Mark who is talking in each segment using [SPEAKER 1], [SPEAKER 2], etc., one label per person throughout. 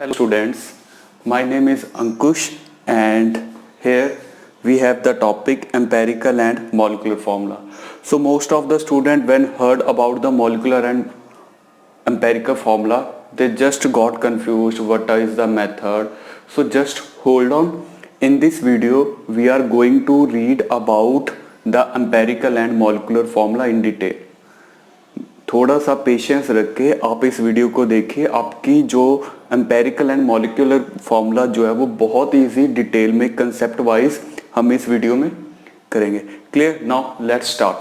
[SPEAKER 1] Hello students, my name is Ankush and here we have the topic empirical and molecular formula. So most of the student when heard about the molecular and empirical formula, they just got confused what is the method. So just hold on. In this video we are going to read about the empirical and molecular formula in detail. थोड़ा सा patience रख के आप इस video को देखिए, आपकी जो एम्पेरिकल एंड मॉलिक्यूलर फॉर्मूला जो है वो बहुत इजी डिटेल में कंसेप्ट वाइज हम इस वीडियो में करेंगे. Clear? Now let's start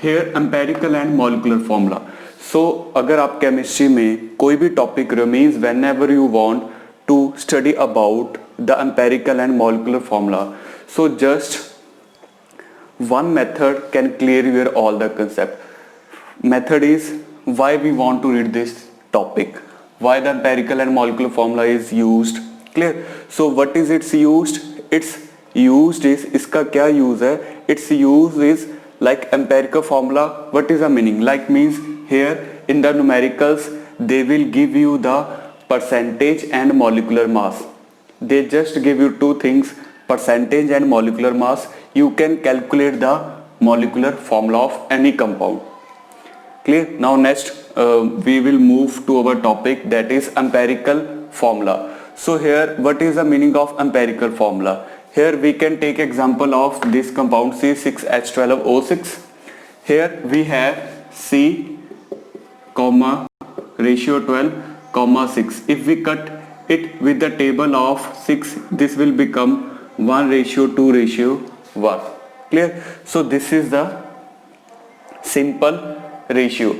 [SPEAKER 1] here empirical and molecular formula. So अगर आप केमिस्ट्री में कोई भी topic means whenever you want to study about the empirical and molecular formula, so just one method can clear your all the concept. Method is why we want to read this topic, why the empirical and molecular formula is used. Clear? So what is its used? It's used is इसका क्या use है? Its use is like empirical formula. What is the meaning? Like means here in the numericals they will give you the percentage and molecular mass. They just give you two things, percentage and molecular mass. You can calculate the molecular formula of any compound. Clear? Now next we will move to our topic, that is empirical formula. So here what is the meaning of empirical formula? Here we can take example of this compound C6H12O6. Here we have C comma ratio 12 comma 6. If we cut it with the table of 6, this will become 1:2:1. Clear? So this is the simple ratio.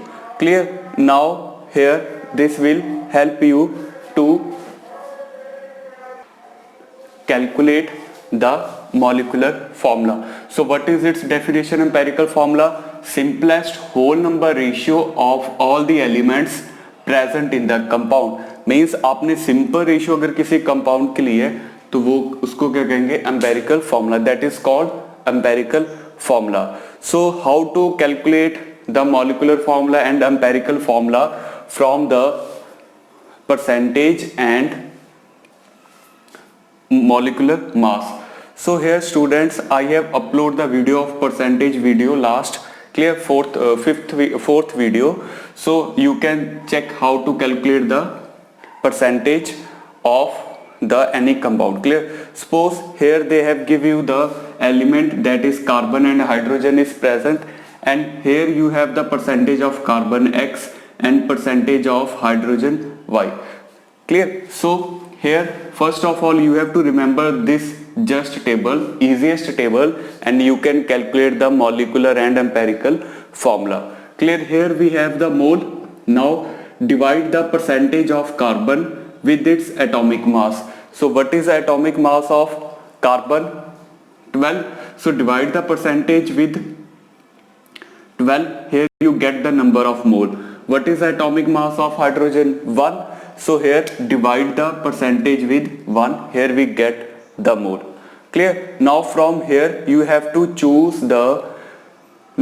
[SPEAKER 1] Clear? Now here this will help you to calculate the molecular formula. So what is its definition? Empirical formula: simplest whole number ratio of all the elements present in the compound. Means आपने simple ratio अगर किसी compound के लिए तो वो उसको क्या कहेंगे? Empirical formula. That is called empirical formula. So how to calculate the molecular formula and empirical formula from the percentage and molecular mass. So here students, I have upload the video of percentage video last. Clear? Fourth video. So you can check how to calculate the percentage of the any compound. Clear? Suppose here they have give you the element that is carbon and hydrogen is present, and here you have the percentage of carbon X and percentage of hydrogen Y. Clear? So here first of all you have to remember this just table, easiest table, and you can calculate the molecular and empirical formula. Clear? Here we have the mole. Now divide the percentage of carbon with its atomic mass. So what is the atomic mass of carbon? 12. So divide the percentage with 12. Here you get the number of mole. What is the atomic mass of hydrogen? 1. So here divide the percentage with 1. Here we get the mole. Clear? Now from here you have to choose the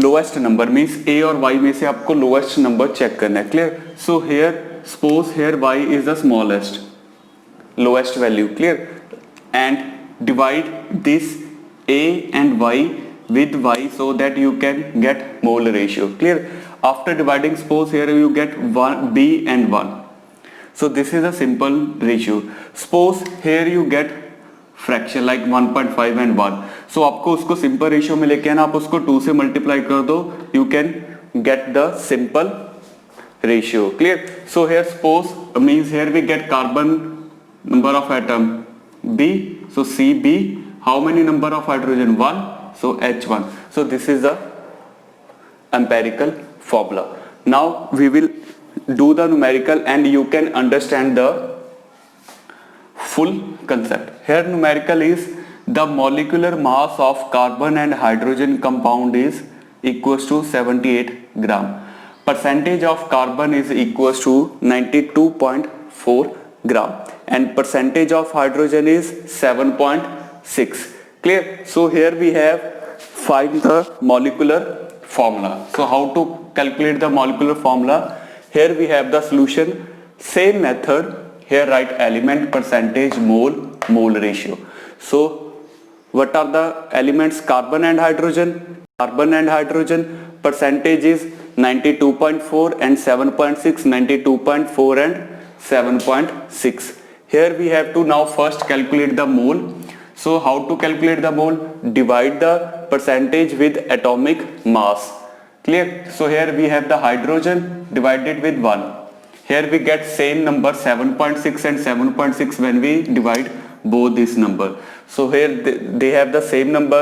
[SPEAKER 1] lowest number. Means A और Y में से आपको lowest number check करना है. Clear? So here suppose here Y is the smallest, lowest value. Clear? And divide this A and Y with Y so that you can get mole ratio. Clear? After dividing, suppose here you get 1 B and 1. So this is a simple ratio. Suppose here you get fraction like 1.5 and 1. So आपको उसको simple ratio में लेके आना, आप उसको 2 से multiply कर दो, you can get the simple ratio. Clear? So here suppose means here we get carbon number of atom B, so CB. How many number of hydrogen? 1, so H1. So this is the empirical formula. Now we will do the numerical and you can understand the full concept. Here numerical is the molecular mass of carbon and hydrogen compound is equals to 78 gram. Percentage of carbon is equals to 92.4 gram and percentage of hydrogen is 7.6. Clear? So here we have find the molecular formula. So how to calculate the molecular formula? Here we have the solution. Same method here write element, percentage, mole ratio. So what are the elements? Carbon and hydrogen. Carbon and hydrogen percentage is 92.4 and 7.6, 92.4 and 7.6. Here we have to now first calculate the mole. So how to calculate the mole? Divide the percentage with atomic mass. Clear? So here we have the hydrogen divided with 1. Here we get same number 7.6 and 7.6 when we divide both this number. So here they have the same number,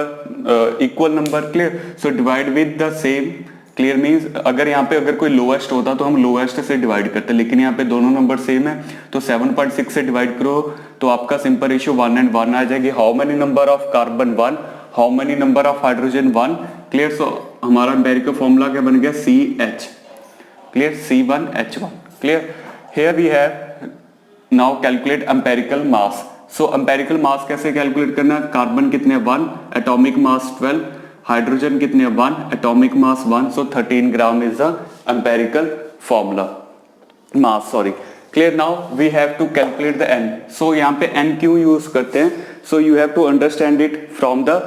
[SPEAKER 1] equal number. Clear? So divide with the same. Clear means अगर यहाँ पे अगर कोई lowest होता तो हम lowest से divide करते, लेकिन यहाँ पे दोनों नंबर सेम है तो 7.6 से डिवाइड करो तो आपका सिंपल रेशियो 1 and 1 आ जाएगी. How many number of carbon 1, how many number of hydrogen 1. Clear? So हमारा एम्पिरिकल फॉर्मूला क्या बन गया? CH. Clear? C1H1. Clear? Here we have now calculate empirical mass. So empirical mass कैसे calculate करना? Carbon कितने? 1, atomic मास 12, hydrogen कितने? 1, atomic mass 1. So 13 gram is the empirical formula mass. Sorry. Clear? Now we have to calculate the n. So यहाँ पे n क्यों use करते हैं? So you have to understand it from the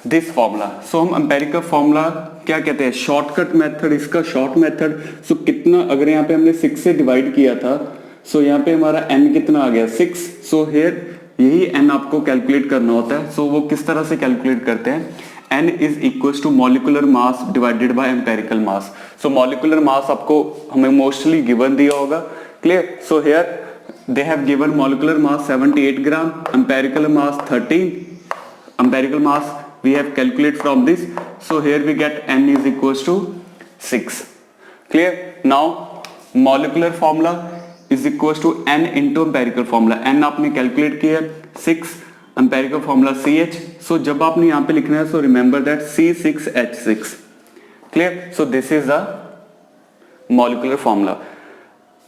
[SPEAKER 1] this formula. So हम empirical formula क्या कहते हैं? Shortcut method. इसका शॉर्ट मेथड. सो कितना, अगर यहाँ पे हमने 6 से डिवाइड किया था सो यहाँ पे हमारा n कितना आ गया? 6. सो हियर यही n आपको कैलकुलेट करना होता है. सो वो किस तरह से कैलकुलेट करते हैं? n is equal to molecular mass divided by empirical mass. So molecular mass आपको हमें मोस्टली गिवन दिया होगा. Clear? So here they have given molecular mass 78 gram, empirical mass 13. Empirical mass we have calculate from this. So here we get n is equals to 6. Clear? Now molecular formula is equals to n into empirical formula. n आपने calculate किया है 6, empirical formula CH. So जब आपने यहाँ पे लिखना है so remember that C6H6. Clear? So this is the molecular formula.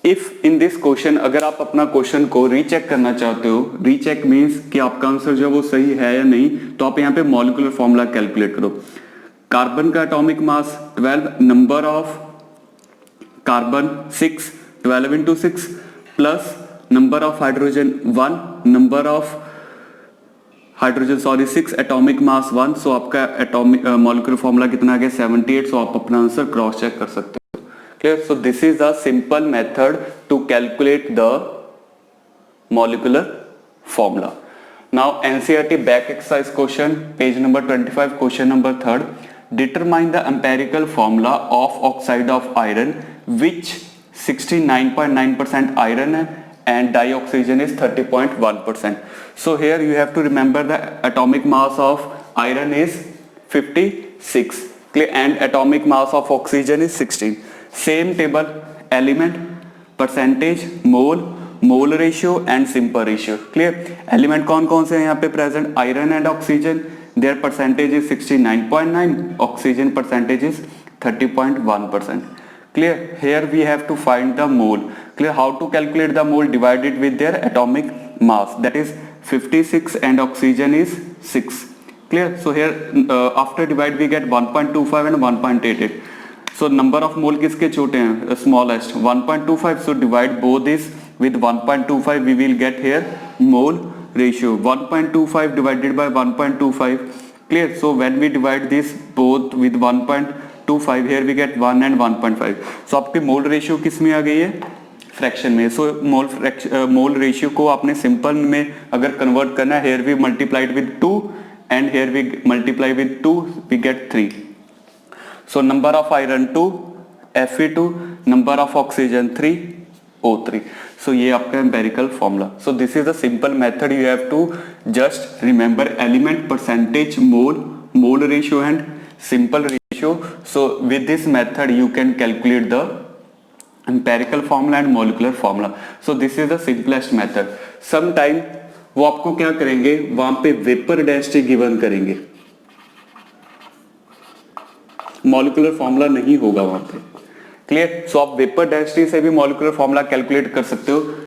[SPEAKER 1] If in this question अगर आप अपना क्वेश्चन को रीचेक करना चाहते हो, रीचेक मीन्स कि आपका आंसर जो है वो सही है या नहीं, तो आप यहाँ पे मॉलिक्यूलर फॉर्मूला कैलकुलेट करो. कार्बन का atomic mass 12, number of carbon 6, 12 into 6 plus number of hydrogen 1, number of hydrogen 6, atomic mass 1. सो आपका एटॉमिक मॉलिक्यूलर फॉर्मूला कितना आ गया? 78. सो आप अपना आंसर क्रॉस चेक कर सकते हो. Clear? So this is the simple method to calculate the molecular formula. Now NCERT back exercise question, page number 25, question number 3rd. Determine the empirical formula of oxide of iron, which 69.9% iron and dioxygen is 30.1%. So here you have to remember the atomic mass of iron is 56. Clear? And atomic mass of oxygen is 16. Same table, element, percentage, mole ratio and simple ratio. Clear? Element कौन कौन से हैं यहाँ पे present? Iron and oxygen. Their percentage is 69.9, oxygen percentage is 30.1%. Clear? Here we have to find the mole. Clear? How to calculate the mole? Divided with their atomic mass, that is 56 and oxygen is 6. Clear? So here after divide we get 1.25 and 1.88. So number of mole किसके छोटे हैं? Smallest 1.25. So divide both this with 1.25. We will get here mole ratio 1.25 divided by 1.25. Clear? So when we divide this both with 1.25, here we get 1 and 1.5. So आपकी mole ratio किस में आ गई है? Fraction में. सो mole ratio को आपने simple में अगर कन्वर्ट करना है, here we multiplied with 2 and here we multiply with 2, we get 3. So number of iron 2, Fe2, number of oxygen 3, O3. So ये आपका empirical formula. So this is the simple method. You have to just remember element, percentage, mole ratio and simple ratio. So with this method you can calculate the empirical formula and molecular formula. So this is the simplest method. Sometime वो आपको क्या करेंगे, वहां पे vapour density given करेंगे, molecular formula नहीं होगा वहां पे. क्लियर? सो आप वेपर डेंसिटी से भी मॉलिक्यूलर फॉर्मूला कैलकुलेट कर सकते हो.